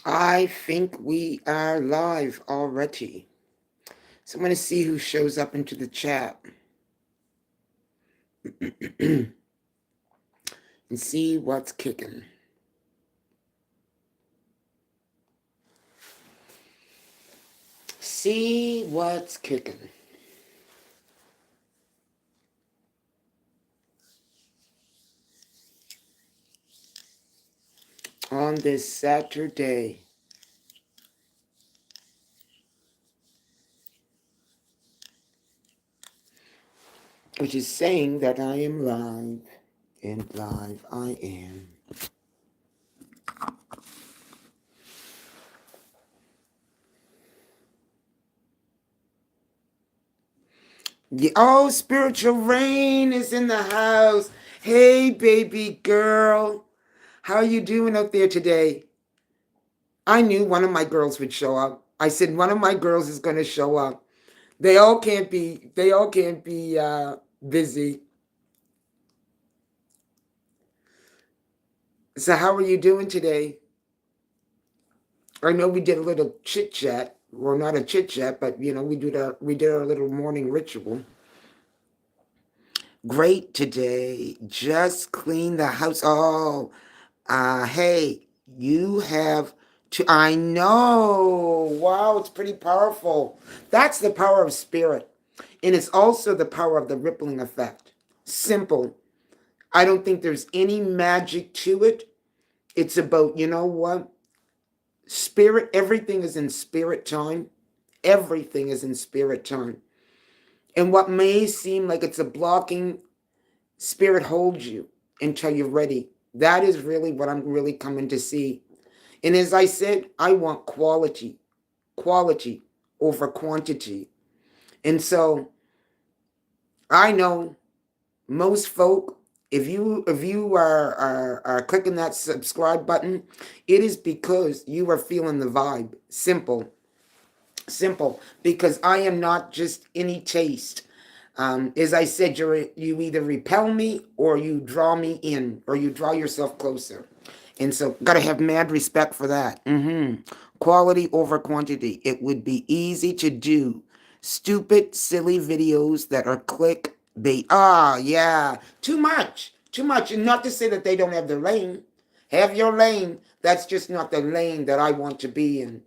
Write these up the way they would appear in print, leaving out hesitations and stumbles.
I think we are live already. So I'm going to see who shows up into the chat and see what's kicking. See what's kicking. On this Saturday. Which is saying that I am live. And live I am. Oh, spiritual rain is in the house. Hey, baby girl. How are you doing out there today? I knew one of my girls would show up. I said one of my girls is going to show up. They all can't be busy. So how are you doing today? I know we did a little chit chat. Well, not a chit chat, but we did our little morning ritual. Great today. Just clean the house. Oh, hey, you have to. I know. Wow, it's pretty powerful. That's the power of spirit. And it's also the power of the rippling effect. Simple. I don't think there's any magic to it. It's about, you know what? Spirit, everything is in spirit time. Everything is in spirit time. And what may seem like it's a blocking, spirit holds you until you're ready. That is really what I'm really coming to see. And as I said, I want quality over quantity. And so I know most folk, if you are clicking that subscribe button, it is because you are feeling the vibe. Simple, because I am not just any taste. As I said, you either repel me or you draw me in, or you draw yourself closer. And so, gotta have mad respect for that. Quality over quantity. It would be easy to do stupid, silly videos that are clickbait. Ah, yeah, too much. And not to say that they don't have their lane. Have your lane. That's just not the lane that I want to be in.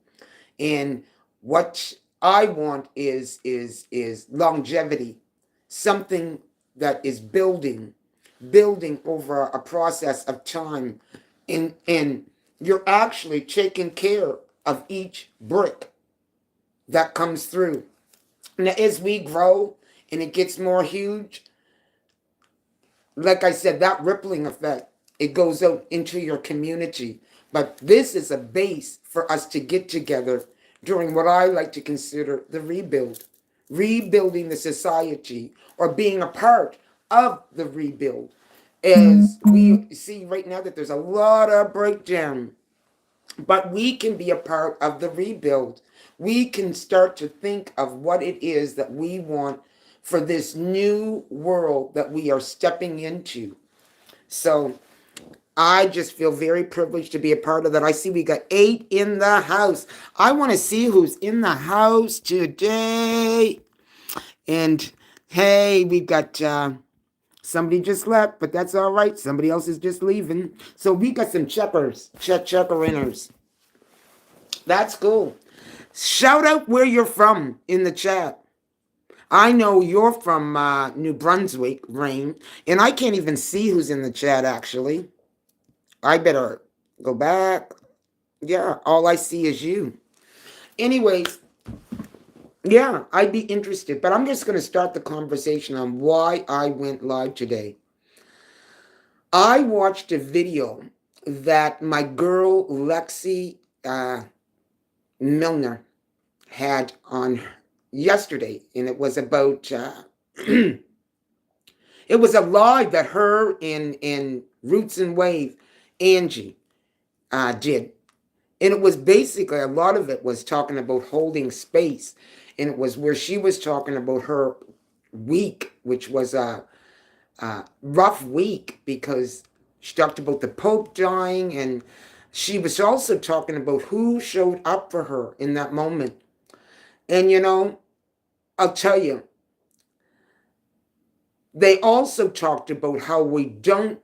And what I want is longevity, something that is building over a process of time, and you're actually taking care of each brick that comes through. Now, as we grow and it gets more huge, like I said, that rippling effect, it goes out into your community. But this is a base for us to get together during what I like to consider the rebuild, rebuilding the society, or being a part of the rebuild. As we see right now that there's a lot of breakdown, but we can be a part of the rebuild. We can start to think of what it is that we want for this new world that we are stepping into. So I just feel very privileged to be a part of that. I see we got 8 in the house. I want to see who's in the house today. And hey, we've got somebody just left, but that's all right. Somebody else is just leaving. So we got some checker-inners. That's cool. Shout out where you're from in the chat. I know you're from New Brunswick, Rain, and I can't even see who's in the chat actually. I better go back. Yeah, all I see is you. Anyways, yeah, I'd be interested, but I'm just going to start the conversation on why I went live today. I watched a video that my girl Lexi Milner had on yesterday, and it was about it was a live that her and Roots and Wave Angie did, and it was basically, a lot of it was talking about holding space, and it was where she was talking about her week, which was a rough week, because she talked about the Pope dying, and she was also talking about who showed up for her in that moment. And you know, I'll tell you, they also talked about how we don't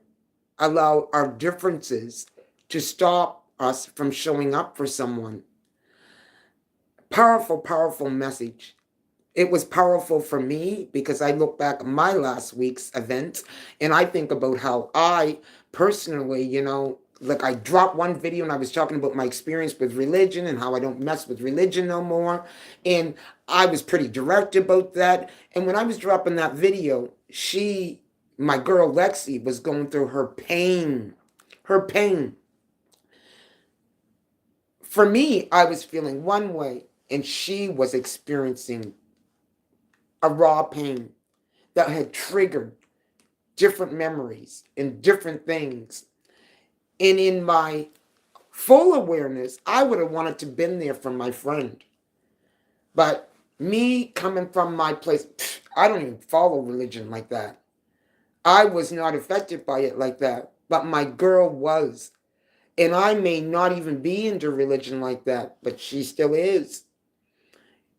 allow our differences to stop us from showing up for someone. Powerful, powerful message. It was powerful for me because I look back at my last week's event and I think about how I personally, you know, like I dropped one video and I was talking about my experience with religion and how I don't mess with religion no more. And I was pretty direct about that. And when I was dropping that video, my girl Lexi, was going through her pain. Her pain. For me, I was feeling one way and she was experiencing a raw pain that had triggered different memories and different things. And in my full awareness, I would have wanted to been there for my friend. But me coming from my place, I don't even follow religion like that. I was not affected by it like that, but my girl was. And I may not even be into religion like that, but she still is.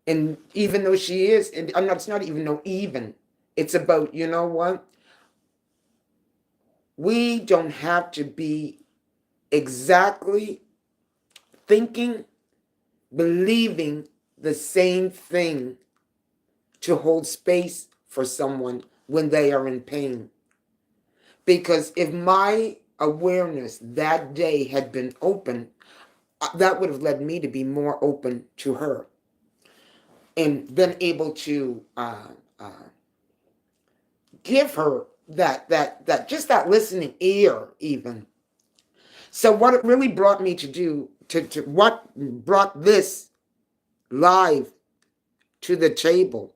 And even though she is, and I'm not, it's not even no even. It's about, you know what? We don't have to be exactly thinking, believing the same thing to hold space for someone when they are in pain. Because if my awareness that day had been open, that would have led me to be more open to her and been able to give her that just that listening ear even. So what it really brought me to do, to what brought this live to the table,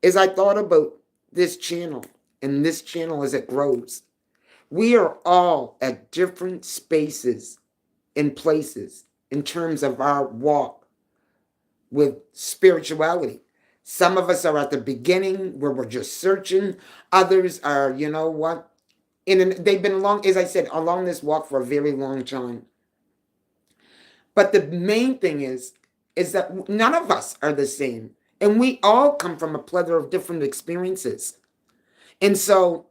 is I thought about this channel, and this channel as it grows. We are all at different spaces and places in terms of our walk with spirituality. Some of us are at the beginning where we're just searching. Others are, you know what? They've been along, as I said, along this walk for a very long time. But the main thing is that none of us are the same. And we all come from a plethora of different experiences. And so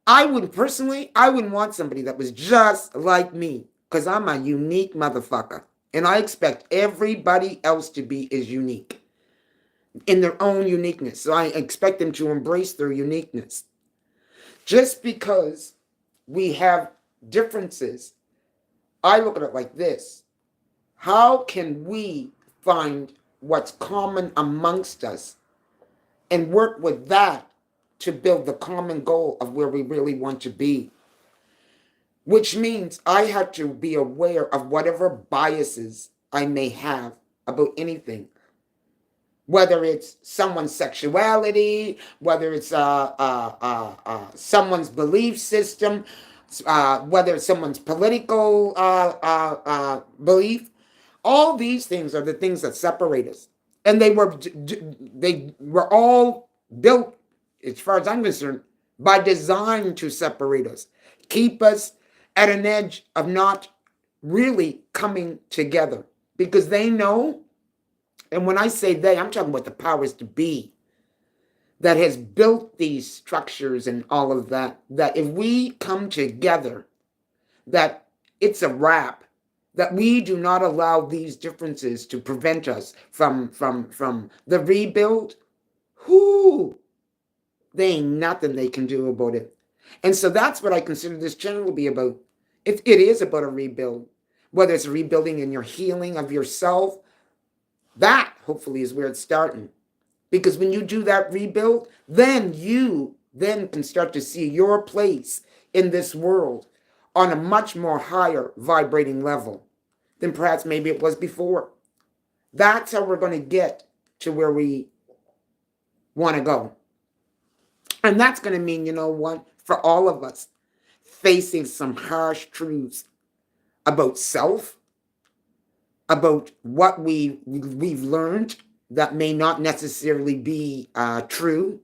I wouldn't want somebody that was just like me, because I'm a unique motherfucker. And I expect everybody else to be as unique in their own uniqueness. So I expect them to embrace their uniqueness. Just because we have differences, I look at it like this. How can we find what's common amongst us and work with that to build the common goal of where we really want to be? Which means I have to be aware of whatever biases I may have about anything. Whether it's someone's sexuality, whether it's someone's belief system, whether it's someone's political belief. All these things are the things that separate us. And they were all built, as far as I'm concerned, by design to separate us, keep us at an edge of not really coming together. Because they know, and when I say they, I'm talking about the powers to be that has built these structures and all of that, that if we come together, that it's a wrap, that we do not allow these differences to prevent us from the rebuild. Whoo, there ain't nothing they can do about it. And so that's what I consider this channel to be about. It is about a rebuild, whether it's a rebuilding in your healing of yourself. That hopefully is where it's starting. Because when you do that rebuild, then you then can start to see your place in this world on a much more higher vibrating level than perhaps maybe it was before. That's how we're going to get to where we want to go. And that's going to mean, you know what, for all of us, facing some harsh truths about self, about what we've learned that may not necessarily be true.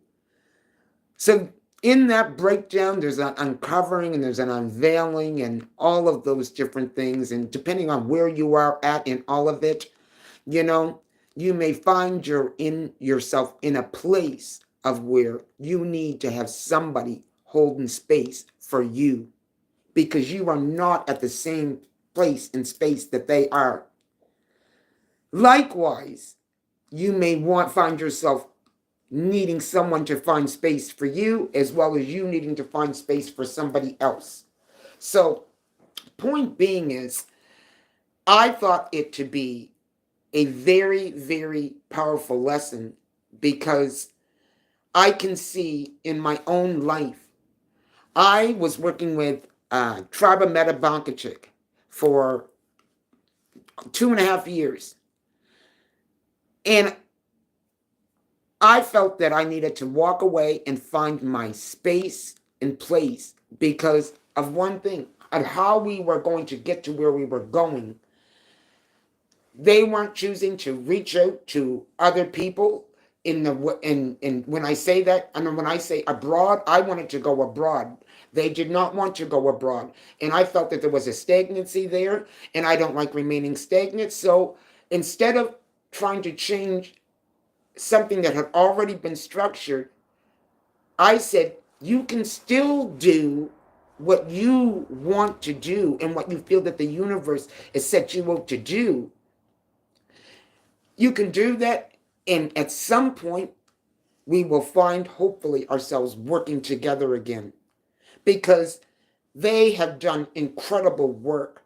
So In that breakdown, there's an uncovering and there's an unveiling and all of those different things. And depending on where you are at in all of it, you know, you may find you're in yourself in a place of where you need to have somebody holding space for you because you are not at the same place and space that they are. Likewise, you may find yourself needing someone to find space for you as well as you needing to find space for somebody else. So, point being is, I thought it to be a very, very powerful lesson because I can see in my own life. I was working with Tribe of Metabankachik for 2.5 years. And I felt that I needed to walk away and find my space and place because of one thing, of how we were going to get to where we were going. They weren't choosing to reach out to other people in the in when I say that, and when I say abroad, I wanted to go abroad. They did not want to go abroad, and I felt that there was a stagnancy there, and I don't like remaining stagnant. So instead of trying to change something that had already been structured, I said, you can still do what you want to do and what you feel that the universe has set you out to do. You can do that, and at some point, we will find, hopefully, ourselves working together again. Because they have done incredible work.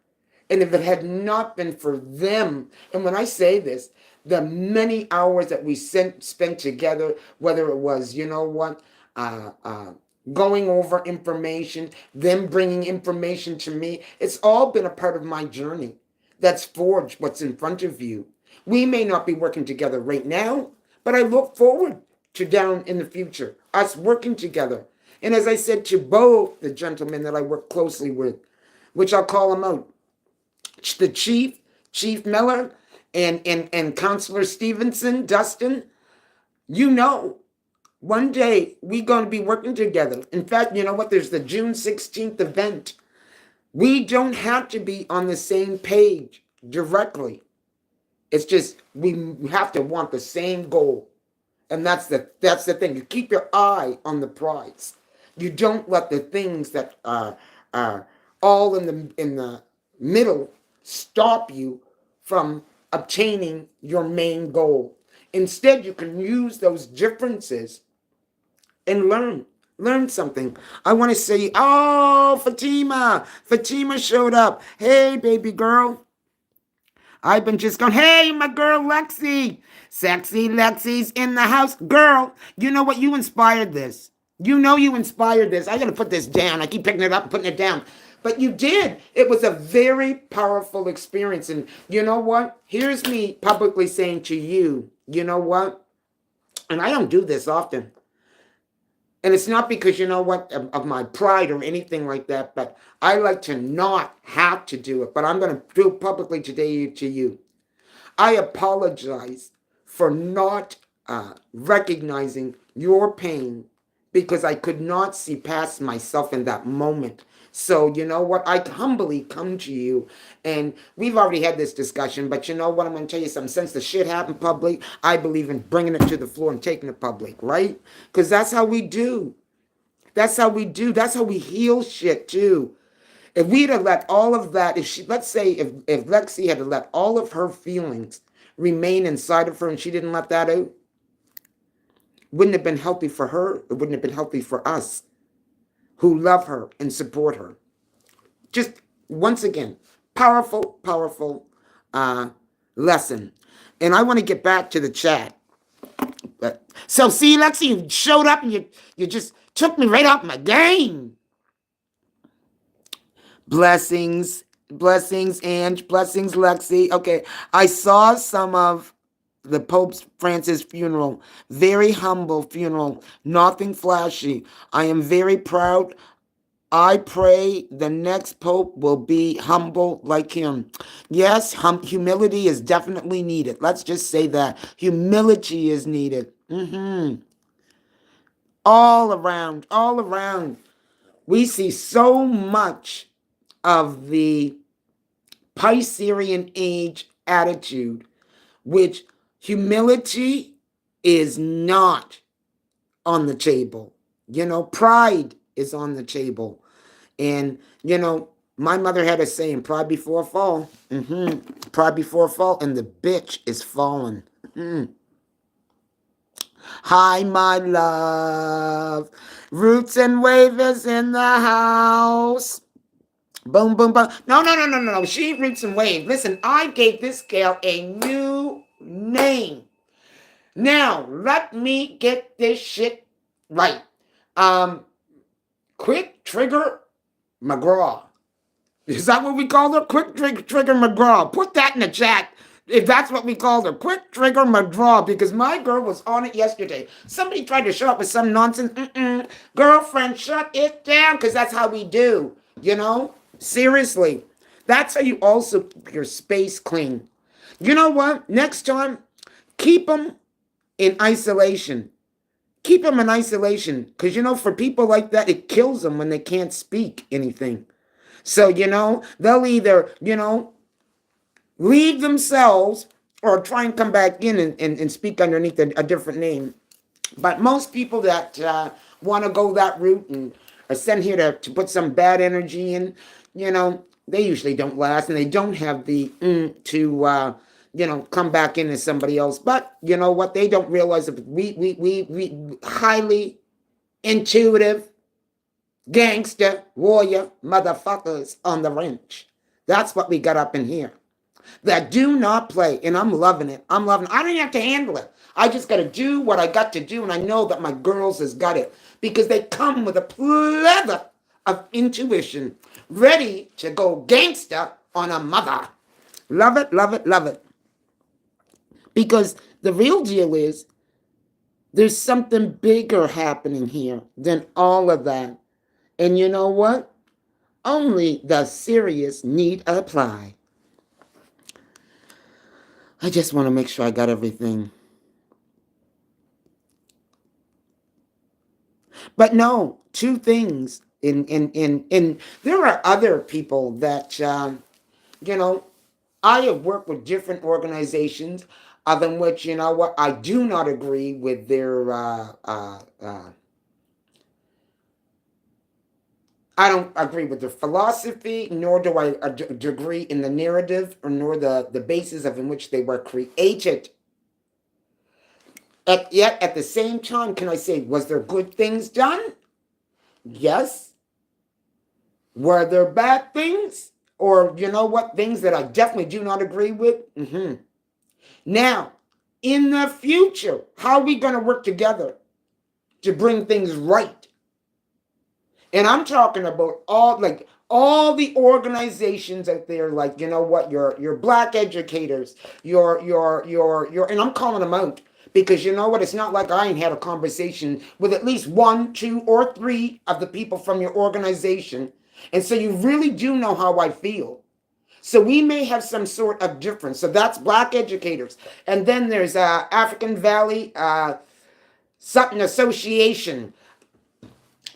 And if it had not been for them, and when I say this, the many hours that we spent together, whether it was, you know what, going over information, them bringing information to me, it's all been a part of my journey that's forged what's in front of you. We may not be working together right now, but I look forward to down in the future, us working together. And as I said to both the gentlemen that I work closely with, which I'll call them out, the Chief Miller, and Counselor Stevenson, Dustin, you know, one day we're going to be working together. In fact, you know what? There's the June 16th event. We don't have to be on the same page directly. It's just we have to want the same goal. And that's the thing. You keep your eye on the prize. You don't let the things that are all in the middle stop you from obtaining your main goal. Instead, you can use those differences and learn something. I want to say, oh, Fatima showed up. Hey, baby girl. I've been just going, hey, my girl Lexi. Sexy Lexi's in the house. Girl, you know what? You inspired this. You know you inspired this. I got to put this down. I keep picking it up and putting it down. But you did. It was a very powerful experience. And you know what? Here's me publicly saying to you, you know what? And I don't do this often. And it's not because, you know what, of my pride or anything like that, but I like to not have to do it. But I'm going to do it publicly today to you. I apologize for not recognizing your pain because I could not see past myself in that moment. So, you know what? I humbly come to you, and we've already had this discussion, but you know what? I'm going to tell you something. Since the shit happened public, I believe in bringing it to the floor and taking it public, right? Because that's how we do. That's how we do. That's how we heal shit, too. If we'd have let all of that, let's say if Lexi had let all of her feelings remain inside of her and she didn't let that out, wouldn't have been healthy for her. It wouldn't have been healthy for us who love her and support her. Just once again, powerful, powerful lesson. And I want to get back to the chat. So see, Lexi, you showed up and you just took me right off my game. Blessings, Ange, blessings, Lexi. Okay, I saw some of the Pope Francis funeral. Very humble funeral, nothing flashy. I am very proud. I pray the next Pope will be humble like him. Yes, humility is definitely needed. Let's just say that. Humility is needed. all around, all around. We see so much of the Piscean age attitude, which humility is not on the table. Pride is on the table. And, my mother had a saying, pride before a fall. Pride before a fall, and the bitch is falling. Hi, my love. Roots and Wavers in the house. Boom, boom, boom. No, no, no, no, no, no. She ain't Roots and Wave. Listen, I gave this gal a new name. Now, let me get this shit right. Quick Trigger McGraw. Is that what we call her? Quick Trigger McGraw. Put that in the chat if that's what we called her. Quick Trigger McGraw, because my girl was on it yesterday. Somebody tried to show up with some nonsense. Girlfriend, shut it down, because that's how we do. Seriously. That's how you also keep your space clean. You know what? Next time, keep them in isolation. Keep them in isolation, because, for people like that, it kills them when they can't speak anything. So, they'll either, leave themselves or try and come back in and speak underneath a different name. But most people that want to go that route and are sent here to put some bad energy in, they usually don't last, and they don't have the to come back in as somebody else. But you know what? They don't realize that we highly intuitive gangster warrior motherfuckers on the ranch. That's what we got up in here. That do not play, and I'm loving it. I don't even have to handle it. I just got to do what I got to do, and I know that my girls has got it because they come with a plethora of intuition, ready to go gangster on a mother. Love it, love it, love it. Because the real deal is there's something bigger happening here than all of that. And you know what? Only the serious need apply. I just want to make sure I got everything. But no, two things. In there are other people that I have worked with different organizations, other than which what I do not agree with their. I don't agree with their philosophy, nor do I agree in the narrative, or nor the basis of in which they were created. Yet, at the same time, can I say, was there good things done? Yes. Were there bad things? Or, things that I definitely do not agree with? Now, in the future, how are we going to work together to bring things right? And I'm talking about all the organizations out there, like, your black educators, your, and I'm calling them out. Because it's not like I ain't had a conversation with at least 1, 2, or 3 of the people from your organization. And so you really do know how I feel. So we may have some sort of difference. So that's black educators. And then there's African Valley something association.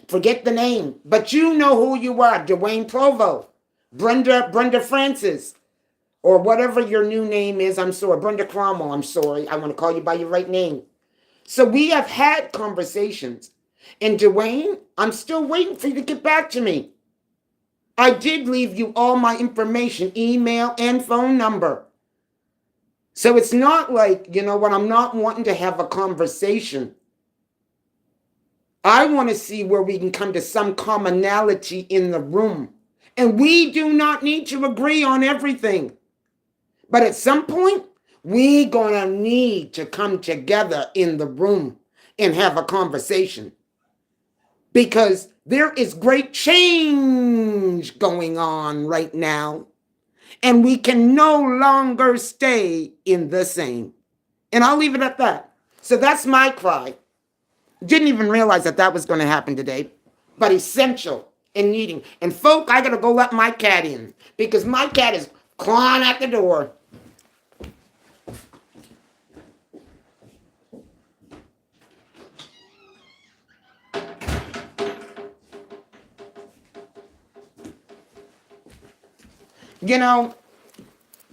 Forget the name. But you know who you are. Dwayne Provo. Brenda Francis. Or whatever your new name is, I'm sorry. Brenda Cromwell, I'm sorry. I want to call you by your right name. So we have had conversations. And Dwayne, I'm still waiting for you to get back to me. I did leave you all my information, email and phone number. So it's not like, I'm not wanting to have a conversation. I want to see where we can come to some commonality in the room. And we do not need to agree on everything. But at some point, we're going to need to come together in the room and have a conversation. Because there is great change going on right now. And we can no longer stay in the same. And I'll leave it at that. So that's my cry. Didn't even realize that was going to happen today. But essential and needing. And folk, I got to go let my cat in. Because my cat is clawing at the door. You know,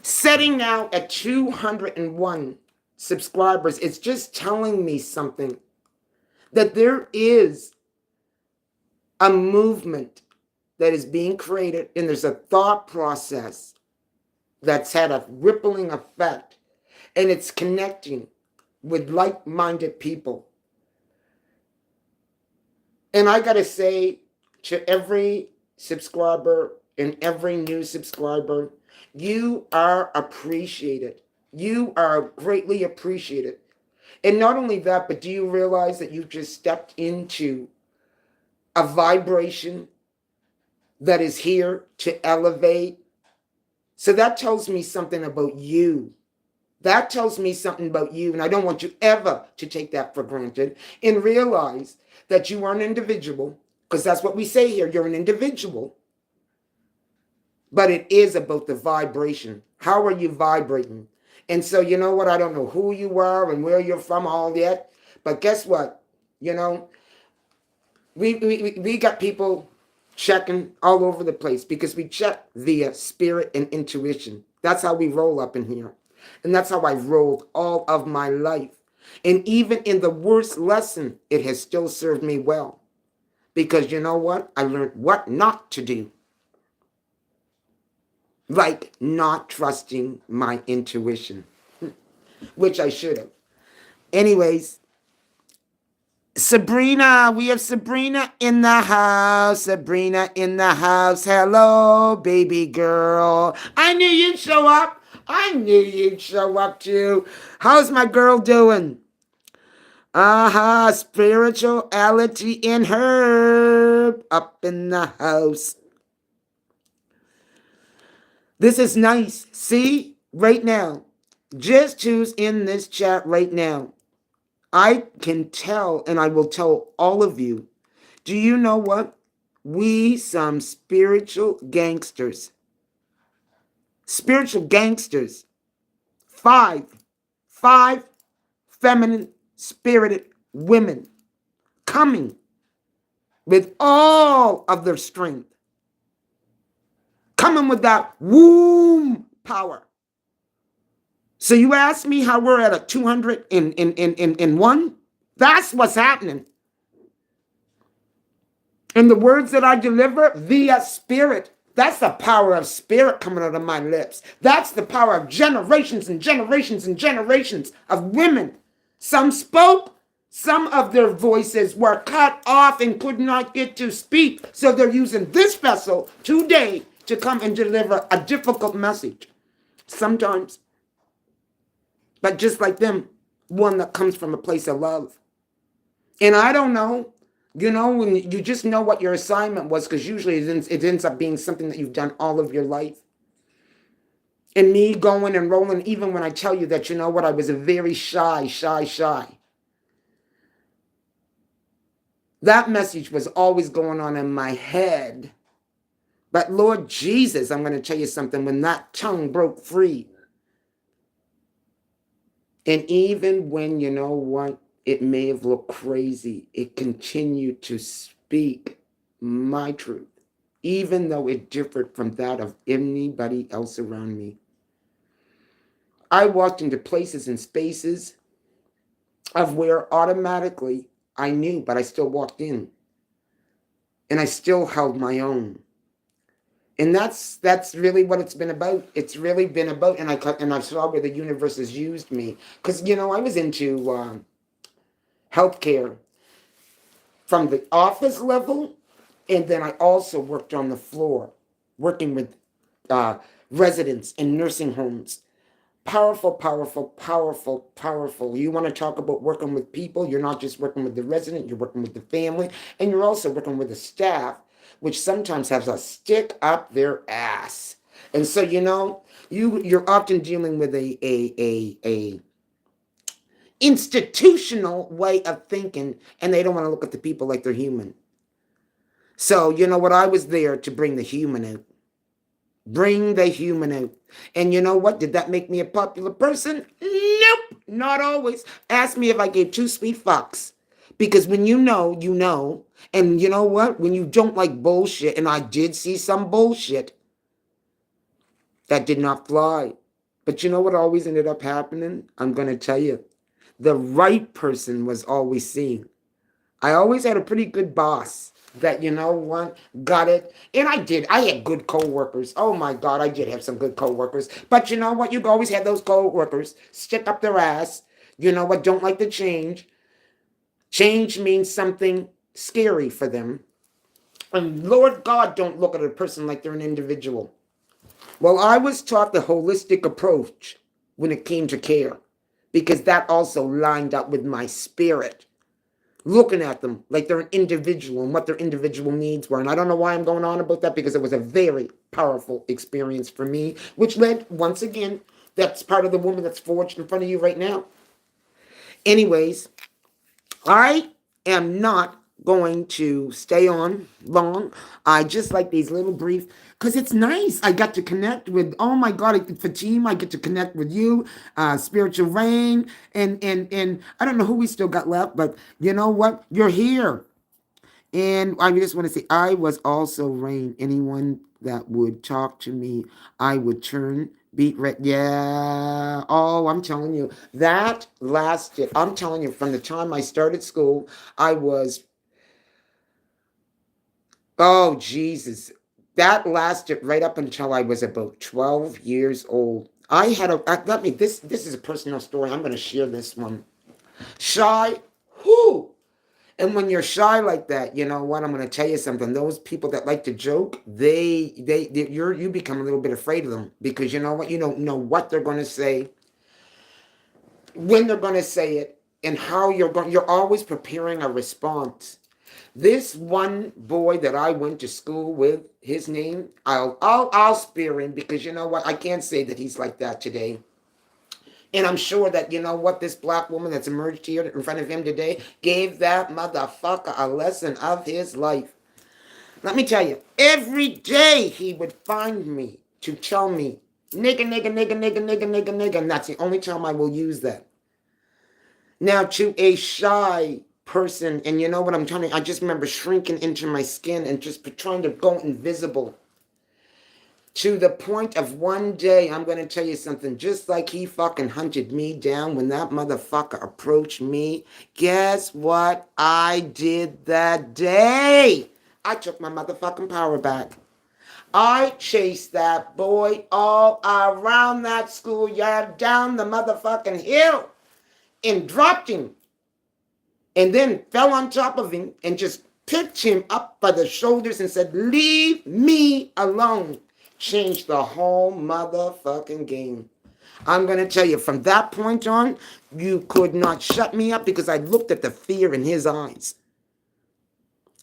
setting now at 201 subscribers, it's just telling me something, that there is a movement that is being created, and there's a thought process that's had a rippling effect, and it's connecting with like-minded people. And I gotta say to every subscriber and every new subscriber, you are appreciated. You are greatly appreciated. And not only that, but do you realize that you just stepped into a vibration that is here to elevate? So that tells me something about you. That tells me something about you, and I don't want you ever to take that for granted and realize that you are an individual, because that's what we say here, you're an individual. But it is about the vibration. How are you vibrating? And so, you know what? I don't know who you are and where you're from all yet, but guess what? You know, we got people checking all over the place because we check via spirit and intuition. That's how we roll up in here. And that's how I've rolled all of my life. And even in the worst lesson, it has still served me well. Because you know what? I learned what not to do. Like not trusting my intuition, which I should have. Anyways, Sabrina, we have Sabrina in the house. Sabrina in the house. Hello, baby girl. I knew you'd show up. I knew you'd show up too. How's my girl doing? Spirituality in her. Up in the house. This is nice. See? Right now. Just who's in this chat right now. I can tell, and I will tell all of you. Do you know what? We some spiritual gangsters. Spiritual gangsters. Five feminine spirited women coming with all of their strength. Coming with that womb power. So you ask me how we're at a 201? That's what's happening. And the words that I deliver via spirit, that's the power of spirit coming out of my lips. That's the power of generations and generations and generations of women. Some spoke, some of their voices were cut off and could not get to speak. So they're using this vessel today to come and deliver a difficult message. Sometimes. But just like them, one that comes from a place of love. And I don't know. You know, when you just know what your assignment was, because usually it ends up being something that you've done all of your life. And me going and rolling, even when I tell you that, you know what, I was a very shy. That message was always going on in my head. But Lord Jesus, I'm going to tell you something, when that tongue broke free, and even when, you know what, it may have looked crazy, it continued to speak my truth, even though it differed from that of anybody else around me. I walked into places and spaces of where automatically I knew, but I still walked in. And I still held my own. And that's really what it's been about. It's really been about, and I saw where the universe has used me. Because, you know, I was into healthcare from the office level, and then I also worked on the floor, working with residents in nursing homes. Powerful, powerful, powerful, powerful. You want to talk about working with people, you're not just working with the resident, you're working with the family, and you're also working with the staff, which sometimes has a stick up their ass. And so, you know, you're often dealing with a institutional way of thinking, and they don't want to look at the people like they're human. So, you know what, I was there to bring the human out. Bring the human out. And you know what? Did that make me a popular person? Nope, not always. Ask me if I gave two sweet fucks. Because when you know, you know. And you know what? When you don't like bullshit, and I did see some bullshit, that did not fly. But you know what always ended up happening? I'm going to tell you. The right person was always seen. I always had a pretty good boss that, you know what, got it. And I did. I had good coworkers. Oh my God, I did have some good coworkers. But you know what? You always had those coworkers stick up their ass. You know what? Don't like the change. Change means something scary for them. And Lord God, don't look at a person like they're an individual. Well, I was taught the holistic approach when it came to care because that also lined up with my spirit. Looking at them like they're an individual and what their individual needs were. And I don't know why I'm going on about that because it was a very powerful experience for me, which led, once again, that's part of the woman that's forged in front of you right now. Anyways, I am not going to stay on long. I just like these little brief because it's nice. I got to connect with. Oh my God, Fatima! I get to connect with you, Spiritual Rain, and I don't know who we still got left, but you know what? You're here. And I just want to say, I was also Rain. Anyone that would talk to me, I would turn beat red. Yeah. Oh, I'm telling you, that lasted. I'm telling you, from the time I started school, I was, oh, Jesus. That lasted right up until I was about 12 years old. I had a, let me, this is a personal story. I'm going to share this one. Shy, whoo. And when you're shy like that, you know what? I'm going to tell you something. Those people that like to joke, you become a little bit afraid of them because you know what? You don't know what they're going to say, when they're going to say it, and how you're going. You're always preparing a response. This one boy that I went to school with, his name, I'll spare him because you know what? I can't say that he's like that today. And I'm sure that, you know what, this black woman that's emerged here in front of him today gave that motherfucker a lesson of his life. Let me tell you, every day he would find me to tell me, nigga, nigga, nigga, nigga, nigga, nigga, nigga. And that's the only time I will use that. Now, to a shy person, and you know what I'm telling you, I just remember shrinking into my skin and just trying to go invisible. To the point of one day, I'm going to tell you something. Just like he fucking hunted me down when that motherfucker approached me, guess what I did that day? I took my motherfucking power back. I chased that boy all around that schoolyard, down the motherfucking hill, and dropped him. And then fell on top of him and just picked him up by the shoulders and said, "Leave me alone." Changed the whole motherfucking game. I'm going to tell you, from that point on, you could not shut me up because I looked at the fear in his eyes.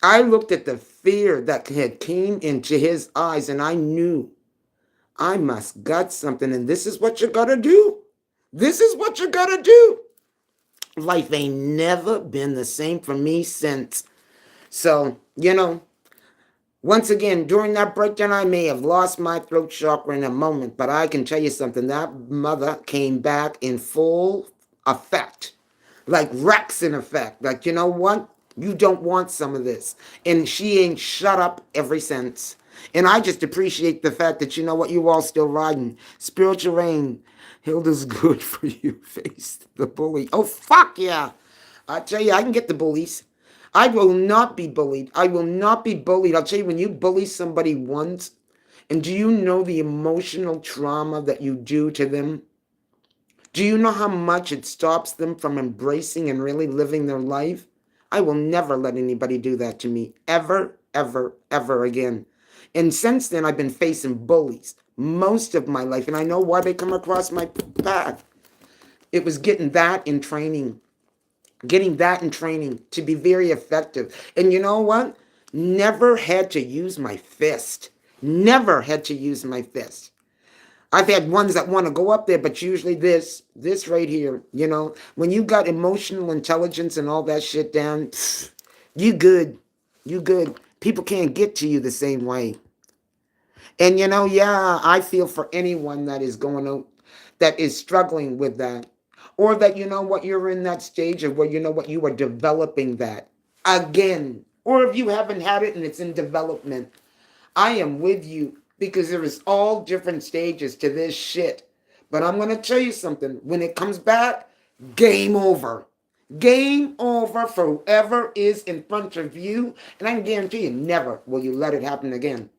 I looked at the fear that had came into his eyes and I knew I must gut something and this is what you got to do. This is what you got to do. Life ain't never been the same for me since. So, you know, once again, during that breakdown, I may have lost my throat chakra in a moment, but I can tell you something. That mother came back in full effect, like Rex in effect. Like, you know what? You don't want some of this. And she ain't shut up ever since. And I just appreciate the fact that, you know what, you all still riding. Spiritual Rain, Hilda's good for you. Face the bully. Oh, fuck yeah. I tell you, I can get the bullies. I will not be bullied. I will not be bullied. I'll tell you, when you bully somebody once, and do you know the emotional trauma that you do to them? Do you know how much it stops them from embracing and really living their life? I will never let anybody do that to me. Ever, ever, ever again. And since then, I've been facing bullies most of my life. And I know why they come across my path. It was getting that in training. Getting that in training to be very effective. And you know what? Never had to use my fist. Never had to use my fist. I've had ones that want to go up there, but usually this right here, you know, when you got emotional intelligence and all that shit down, you good. You good. People can't get to you the same way. And you know, yeah, I feel for anyone that is going out, that is struggling with that. Or that, you know what, you're in that stage of where, you know what, you are developing that again. Or if you haven't had it and it's in development, I am with you because there is all different stages to this shit. But I'm going to tell you something. When it comes back, game over. Game over for whoever is in front of you. And I can guarantee you, never will you let it happen again.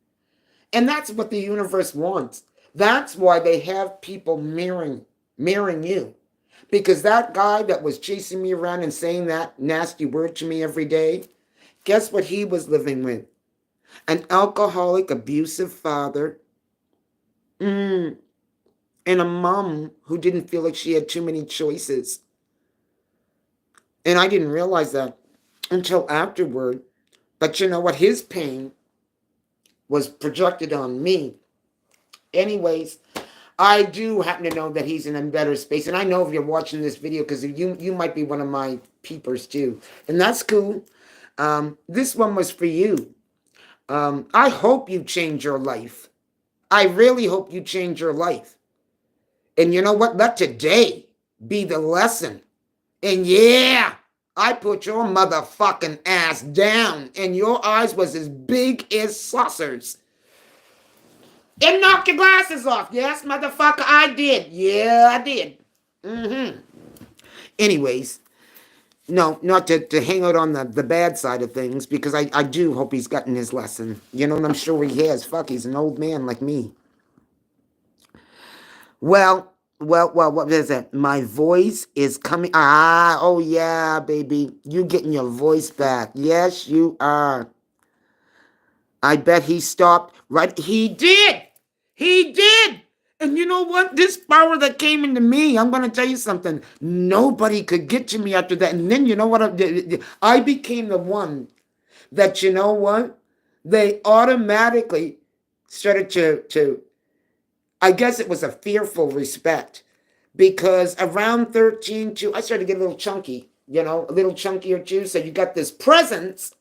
And that's what the universe wants. That's why they have people mirroring you. Because that guy that was chasing me around and saying that nasty word to me every day, guess what he was living with? An alcoholic, abusive father, and a mom who didn't feel like she had too many choices. And I didn't realize that until afterward. But you know what? His pain was projected on me. Anyways, I do happen to know that he's in a better space. And I know if you're watching this video, because you might be one of my peepers too. And that's cool. This one was for you. I hope you change your life. I really hope you change your life. And you know what? Let today be the lesson. And yeah, I put your motherfucking ass down, and your eyes was as big as saucers. And knock your glasses off. Yes, motherfucker, I did. Yeah, I did. Anyways, no, not to hang out on the bad side of things, because I do hope he's gotten his lesson. You know, and I'm sure he has. Fuck, he's an old man like me. Well, what is it? My voice is coming. Oh yeah, baby. You getting your voice back. Yes, you are. I bet he stopped. Right? He did. He did. And you know what? This power that came into me, I'm going to tell you something. Nobody could get to me after that. And then you know what? I became the one that, you know what? They automatically started to I guess it was a fearful respect, because around 13 too, I started to get a little chunky, a little chunkier too. So you got this presence,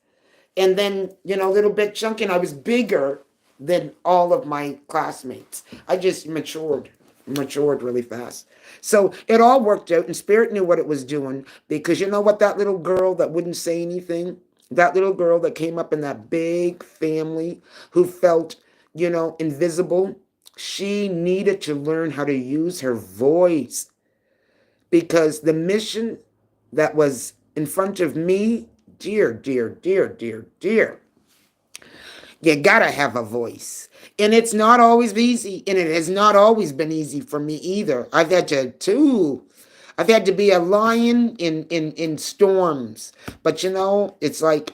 and then, a little bit chunky, and I was bigger than all of my classmates. I just matured really fast. So it all worked out, and Spirit knew what it was doing, because you know what? That little girl that wouldn't say anything, that little girl that came up in that big family who felt, invisible, she needed to learn how to use her voice, because the mission that was in front of me, dear, dear, dear, dear, dear, you gotta have a voice. And it's not always easy, and it has not always been easy for me either. I've had to be a lion in storms. But it's like,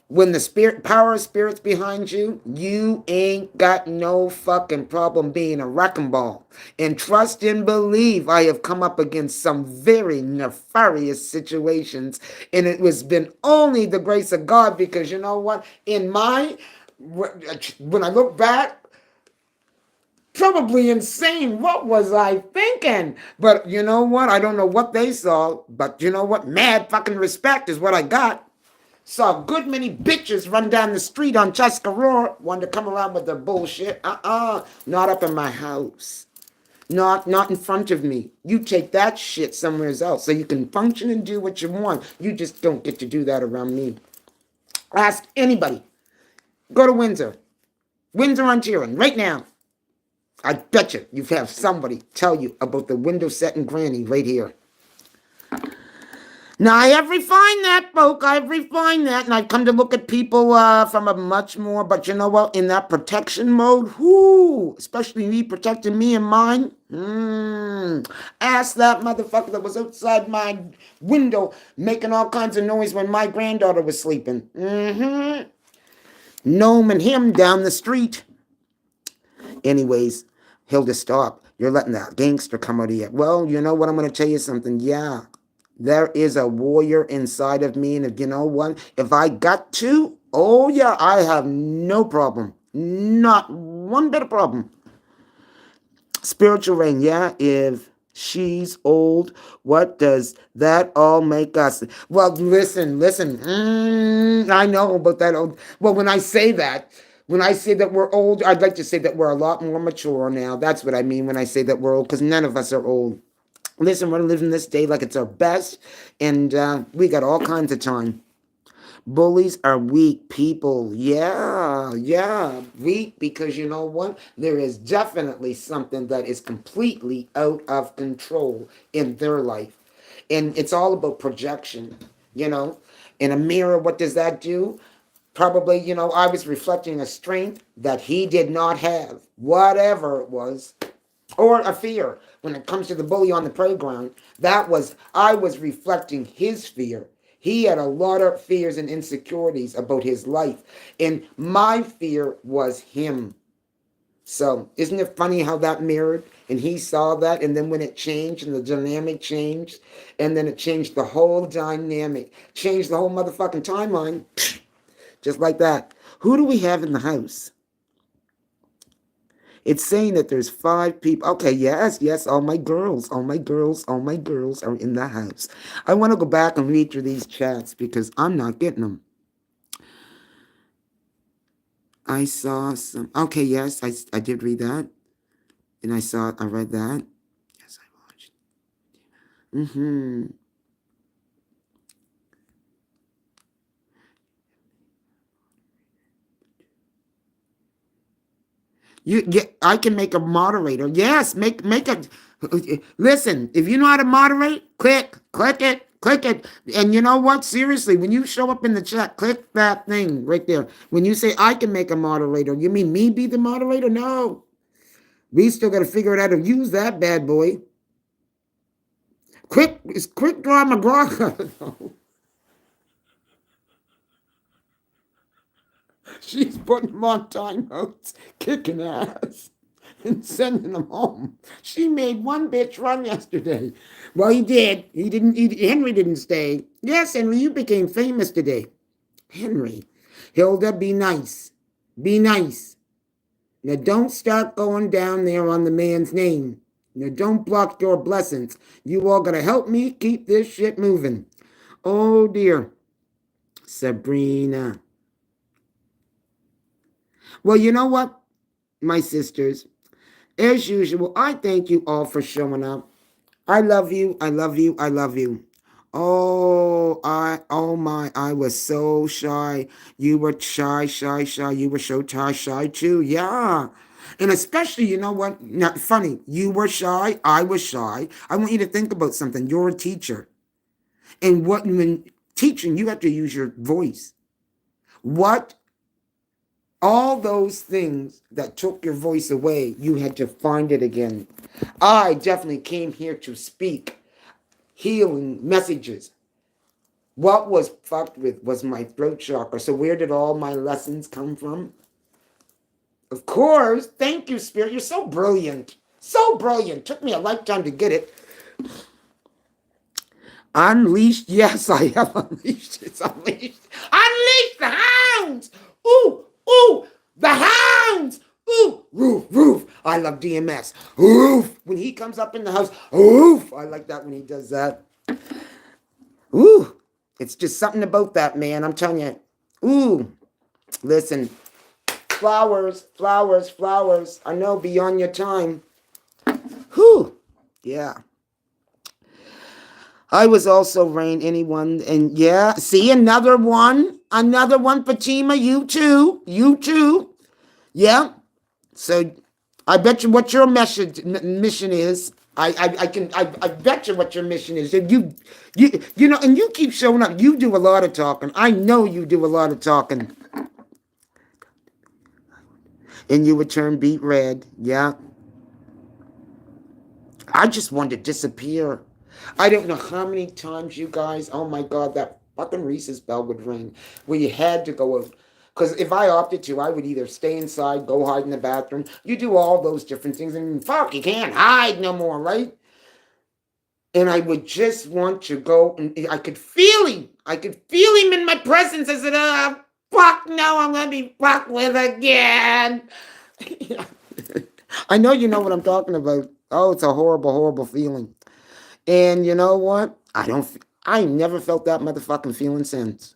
when the power of Spirit's behind you, you ain't got no fucking problem being a wrecking ball. And trust and believe, I have come up against some very nefarious situations, and it has been only the grace of God, because you know what? When I look back, probably insane. What was I thinking? But you know what? I don't know what they saw, but you know what? Mad fucking respect is what I got. Saw a good many bitches run down the street on Tuscarora, wanted to come around with their bullshit. Not up in my house. Not in front of me. You take that shit somewhere else so you can function and do what you want. You just don't get to do that around me. Ask anybody. Go to Windsor. Windsor, Ontario, right now. I bet you have somebody tell you about the window set and granny right here. Now, I have refined that, folk. I have refined that, and I've come to look at people from a much more, but you know what? In that protection mode, especially me protecting me and mine. Ask that motherfucker that was outside my window making all kinds of noise when my granddaughter was sleeping. Gnome and him down the street. Anyways, Hilda, stop. You're letting that gangster come out of you. Well, you know what? I'm going to tell you something. Yeah. There is a warrior inside of me, and if you know what, if I got to, oh yeah, I have no problem. Not one bit of problem. Spiritual rain, yeah, if she's old, what does that all make us? Well, listen, I know about that old. Well, when I say that we're old, I'd like to say that we're a lot more mature now. That's what I mean when I say that we're old, because none of us are old. Listen, we're living this day like it's our best, and we got all kinds of time. Bullies are weak people. Yeah, yeah, weak because you know what? There is definitely something that is completely out of control in their life. And it's all about projection, you know? In a mirror, what does that do? Probably, I was reflecting a strength that he did not have, whatever it was, or a fear. When it comes to the bully on the playground, I was reflecting his fear. He had a lot of fears and insecurities about his life, and my fear was him. So isn't it funny how that mirrored? And he saw that, and then when it changed and the dynamic changed, and then it changed the whole dynamic, changed the whole motherfucking timeline, just like that. Who do we have in the house? It's saying that there's 5 people. Okay, yes, yes, all my girls are in the house. I want to go back and read through these chats because I'm not getting them. I saw some. Okay, yes, I did read that. And I read that. Yes, I watched. Mm-hmm. I can make a moderator. Yes, make a. Listen, if you know how to moderate, click it. And you know what? Seriously, when you show up in the chat, click that thing right there. When you say I can make a moderator, you mean me be the moderator? No, we still got to figure out how to use that bad boy. Quick draw McGraw. She's putting them on timeouts, kicking ass, and sending them home. She made one bitch run yesterday. Well, he did. He didn't. Henry didn't stay. Yes, Henry, you became famous today. Henry, Hilda, be nice. Be nice. Now, don't start going down there on the man's name. Now, don't block your blessings. You all gotta help me keep this shit moving. Oh dear, Sabrina. Well, you know what, my sisters? As usual, I thank you all for showing up. I love you. I love you. I love you. Oh my, I was so shy. You were shy. You were so shy too. Yeah. And especially, you know what? Not funny. You were shy. I was shy. I want you to think about something. You're a teacher. And when teaching, you have to use your voice. What all those things that took your voice away, you had to find it again. I definitely came here to speak healing messages. What was fucked with was my throat chakra. So where did all my lessons come from? Of course. Thank you, Spirit. You're so brilliant. So brilliant. Took me a lifetime to get it. Unleashed. Yes, I have unleashed. It's unleashed. Unleash the hounds. Ooh, ooh, the hounds. Ooh, roof. I love DMS. Roof. When he comes up in the house, roof. I like that when he does that. Ooh, it's just something about that, man. I'm telling you. Ooh, listen. Flowers. I know, beyond your time. Whew. Yeah. I was also Rain, anyone, and yeah, see, another one, Fatima, you too, yeah. So, I bet you what your mission is. I bet you what your mission is. You know, and you keep showing up. You do a lot of talking. I know you do a lot of talking, and you would turn beet red. Yeah, I just wanted to disappear. I don't know how many times you guys, oh my God, that fucking Reese's bell would ring where you had to go out. Because if I opted to, I would either stay inside, go hide in the bathroom. You do all those different things, and fuck, you can't hide no more, right? And I would just want to go, and I could feel him. I could feel him in my presence. I said, oh, fuck no, I'm going to be fucked with again. I know you know what I'm talking about. Oh, it's a horrible feeling. And you know what? I never felt that motherfucking feeling since.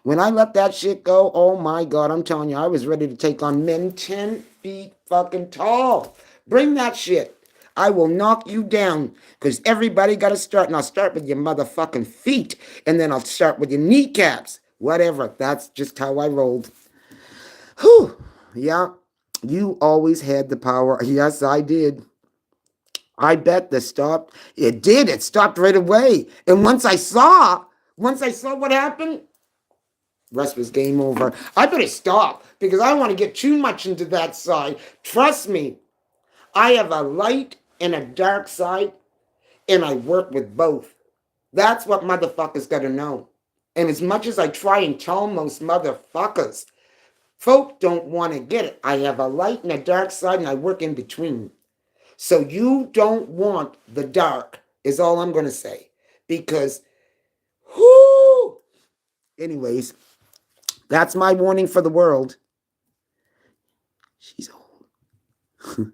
When I let that shit go, oh my God, I'm telling you, I was ready to take on men 10 feet fucking tall. Bring that shit. I will knock you down because everybody got to start. And I'll start with your motherfucking feet. And then I'll start with your kneecaps. whatever. That's just how I rolled. Whew. Yeah. You always had the power. Yes, I did. I bet the stopped. It did. It stopped right away. And once I saw what happened, rest was game over. I better stop because I don't want to get too much into that side. Trust me, I have a light and a dark side, and I work with both. That's what motherfuckers gotta know. And as much as I try and tell most motherfuckers, folk don't want to get it. I have a light and a dark side, and I work in between. So you don't want the dark, is all I'm gonna say. Because, whoo! Anyways, that's my warning for the world. She's old.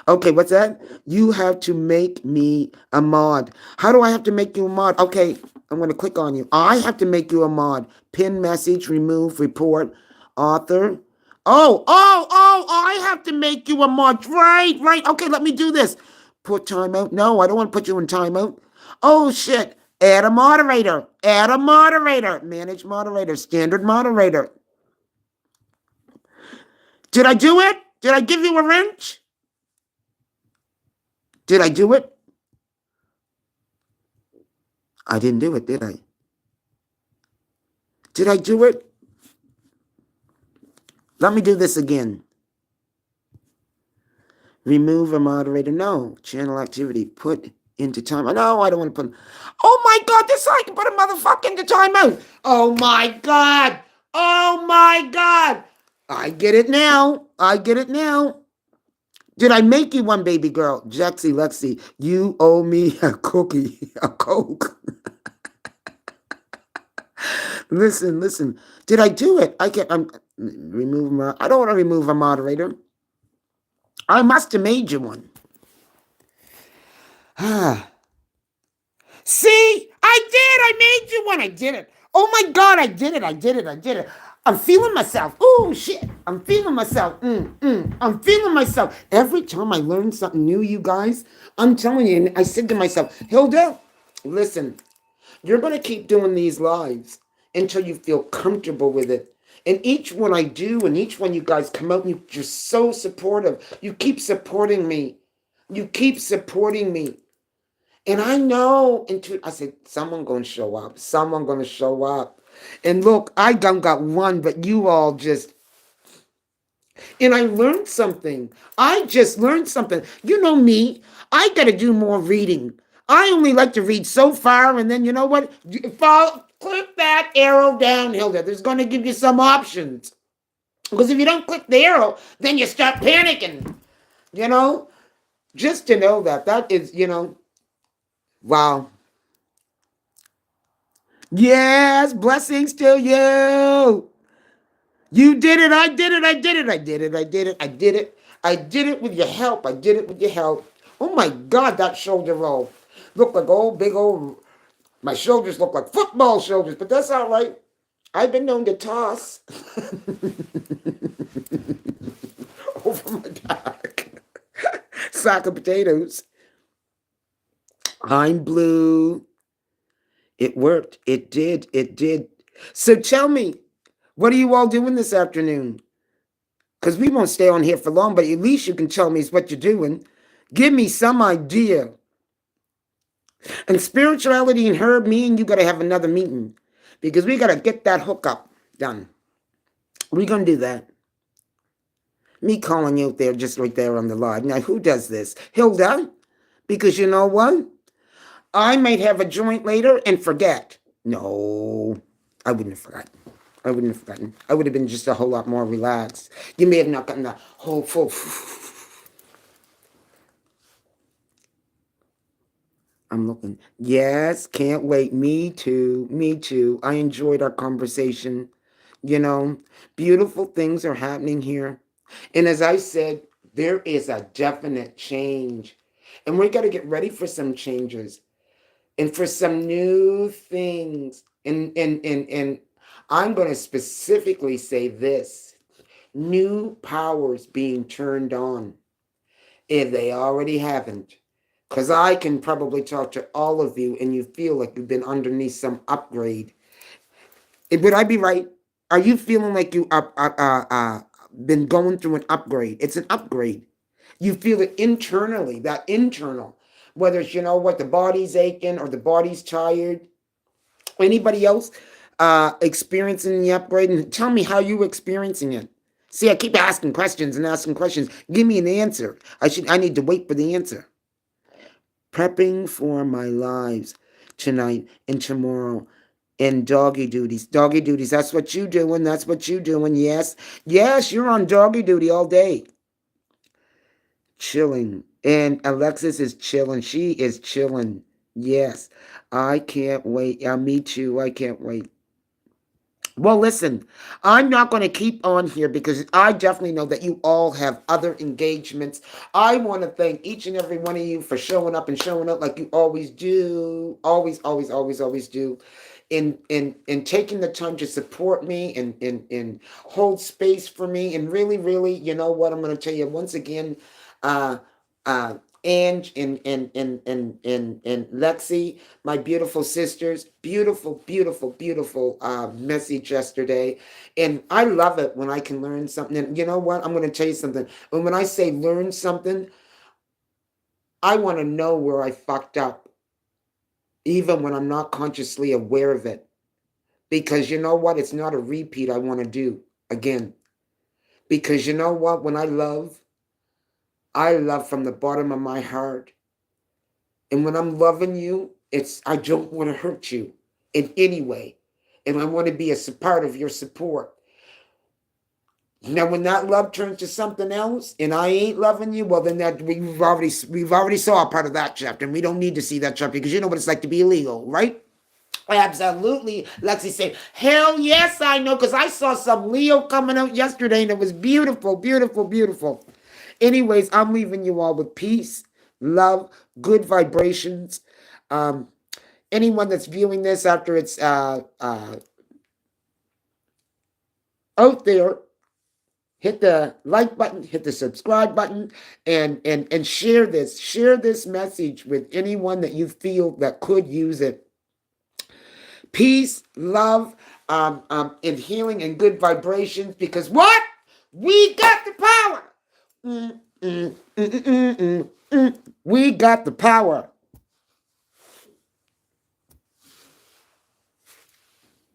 Okay, what's that? You have to make me a mod. How do I have to make you a mod? Okay, I'm going to click on you. I have to make you a mod. Pin message, remove, report, author. I have to make you a mod. Right. Okay, let me do this. Put timeout. No, I don't want to put you in timeout. Oh, shit. Add a moderator. Add a moderator. Manage moderator. Standard moderator. Did I do it? Did I give you a wrench? Did I do it? I didn't do it, did I? Did I do it? Let me do this again. Remove a moderator. No. Channel activity. Put into time. No, I don't want to put. Oh my God, this I can put a motherfucker into timeout. Oh my God. Oh my God. I get it now. I get it now. Did I make you one, baby girl? Jexy Lexi, you owe me a cookie, a Coke. Listen. Did I do it? I can't. I don't want to remove a moderator. I must have made you one. See, I did. I made you one. I did it. Oh my God, I did it. I'm feeling myself. Oh shit, I'm feeling myself. I'm feeling myself. Every time I learn something new, you guys, I'm telling you, and I said to myself, Hilda, listen, you're going to keep doing these lives until you feel comfortable with it. And each one I do, and each one you guys come out, and you're so supportive. You keep supporting me. You keep supporting me. And I know, I said, someone going to show up. Someone going to show up. And look, I done got one, but you all just, and I learned something. I just learned something. You know me, I got to do more reading. I only like to read so far, and then you know what? Click that arrow down, Hilda. There's going to give you some options. Because if you don't click the arrow, then you start panicking. You know? Just to know that is, wow. Yes, blessings to you. You did it. I did it. I did it with your help. Oh my God, that shoulder roll. Looked like big old, my shoulders look like football shoulders, but that's all right. I've been known to toss over my back. Sack of potatoes. I'm blue. It worked. It did. So tell me, what are you all doing this afternoon? Because we won't stay on here for long, but at least you can tell me what you're doing. Give me some idea. And spirituality and Herb, me and you got to have another meeting. Because we got to get that hookup done. We're going to do that. Me calling you out there just right there on the line. Now, who does this? Hilda? Because you know what? I might have a joint later and forget. No, I wouldn't have forgotten. I would have been just a whole lot more relaxed. You may have not gotten the whole full. I'm looking. Yes, can't wait. Me too. I enjoyed our conversation. Beautiful things are happening here. And as I said, there is a definite change. And we got to get ready for some changes and for some new things. And I'm going to specifically say this: new powers being turned on. If they already haven't, Because I can probably talk to all of you and you feel like you've been underneath some upgrade. Would I be right? Are you feeling like you been going through an upgrade? It's an upgrade. You feel it internally, that internal. Whether it's, the body's aching or the body's tired. Anybody else experiencing the upgrade? And tell me how you experiencing it. See, I keep asking questions and asking questions. Give me an answer. I need to wait for the answer. Prepping for my lives tonight and tomorrow. And doggy duties. Doggy duties. That's what you doing. That's what you doing. Yes. Yes, you're on doggy duty all day. Chilling. And Alexis is chilling. She is chilling. Yes. I can't wait. Yeah, me too. I can't wait. Well, listen, I'm not going to keep on here because I definitely know that you all have other engagements. I want to thank each and every one of you for showing up and showing up like you always do. Always, always, always, always do. In taking the time to support me and hold space for me. And really, really, you know what? I'm going to tell you once again, uh, uh, Ange and Lexi, my beautiful sisters, beautiful, beautiful, beautiful message yesterday. And I love it when I can learn something. And you know what? I'm going to tell you something. And when I say learn something, I want to know where I fucked up, even when I'm not consciously aware of it. Because you know what? It's not a repeat I want to do again. Because you know what? When I love from the bottom of my heart. And when I'm loving you, I don't want to hurt you in any way. And I want to be a part of your support. Now, when that love turns to something else, and I ain't loving you, well, then that we've already saw a part of that chapter, and we don't need to see that chapter because you know what it's like to be illegal, right? Absolutely. Lexi said, hell yes, I know, because I saw some Leo coming out yesterday, and it was beautiful, beautiful, beautiful. Anyways, I'm leaving you all with peace, love, good vibrations. Um, Anyone that's viewing this after it's out there, hit the like button, hit the subscribe button, and share this. Share this message with anyone that you feel that could use it. Peace, love, and healing and good vibrations. Because what? We got the power. We got the power.